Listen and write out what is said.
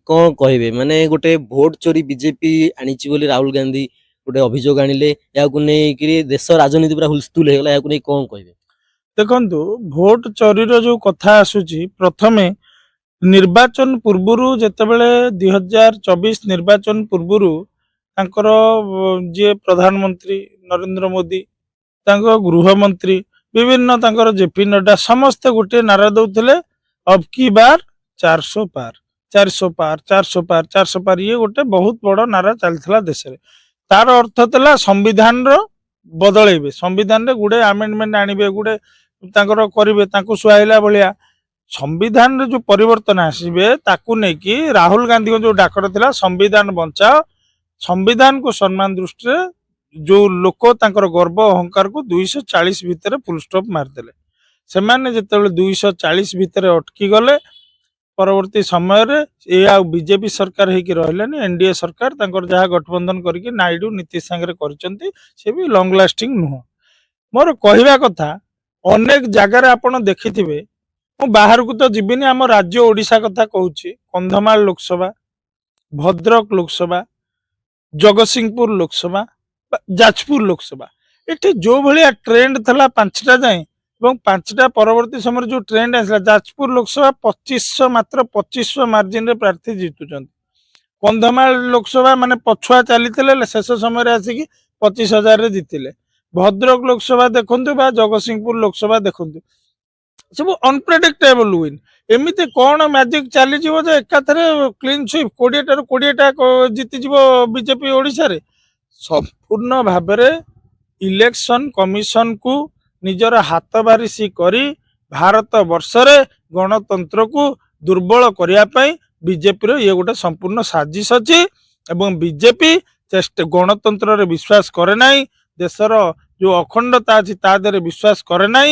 कौन कहबे माने गोटे भोट चोरी बीजेपी आनीची बोली राहुल गांधी गोटे अभियोग आनिले याकु नै कि देश राजनीति पूरा हुलस्थुल हो गला याकु नै कौन कहबे। देखंतु भोट चोरीर जो कथा आसुची प्रथमे निर्वाचन पूर्वरु जेतेबेले 2024 निर्वाचन पूर्वरु तांकर जे प्रधानमंत्री नरेंद्र मोदी तांको गृहमंत्री विभिन्न तांकर जेपी नड्डा समस्त गोटे नारा दौले अब की बार 400 पार 400 पार 400 पार 400 पार ये गोटे बहुत बड़ नारा चलता देश में। तार अर्थ था संविधान बदलेबे संविधान रे गुड़े आमेंडमेंट आनिबे गुड़े तांकर करिवे तांको सुहाइला भलिया संविधान रे जो परिवर्तन आसीबे ताकू नै कि राहुल गांधी को जो डाकर थिला संविधान बचाओ संविधान को सम्मान दृष्टि जो लोक तांकर गर्व अहंकार को 240 भितर फुल स्टॉप मारदेले से माने जेतेबेले 240 भितर अटकी गले परवर्ती समय रे ए आ बीजेपी सरकार हेकि रहलेनी एनडीए सरकार तांकर जहा गठबंधन करके नायडू नीतीश संगे करचंती से भी लॉन्ग लास्टिंग नुह। मोर कहवा कथा अनेक जगार आपण देखिथिबे मु बाहर को तो जीविनी आम राज्य ओडिशा कथा कहूची कंधमाल लोकसभा भद्रक लोकसभा जगतसिंहपुर लोकसभा जाजपुर लोकसभा एठी जो भलिया ट्रेंड थला पांचटा जाए एवं पांचटा परवर्ती समय जो ट्रेंड आसला जाजपुर लोकसभा 2500 मात्र 2500 मार्जिन रे प्रार्थी जीतुचंती कंधमाल लोकसभा माने पछुआ चली शेष समय आसिकी 25,000 रे जीतिले भद्रक लोकसभा देखंतु बा जगतसिंहपुर लोकसभा देखंतु सब अनप्रेडिक्टेबल विन एमिते कौन मैजिक चली जीवो जे एकाथरे क्लीन स्वीप 20टा जीति जीवो बीजेपी ओडिशा रे संपूर्ण भाबरे इलेक्शन कमिशन को निजर हाथ बारिशी करी भारत वर्ष रे गणतंत्र को दुर्बल करिया पई बीजेपी रो ये गोटे संपूर्ण साजिश अछि एवं बीजेपी गणतंत्र रे विश्वास करे नाही देशर जो अखंडता अछि ता देरे विश्वास करे नाही।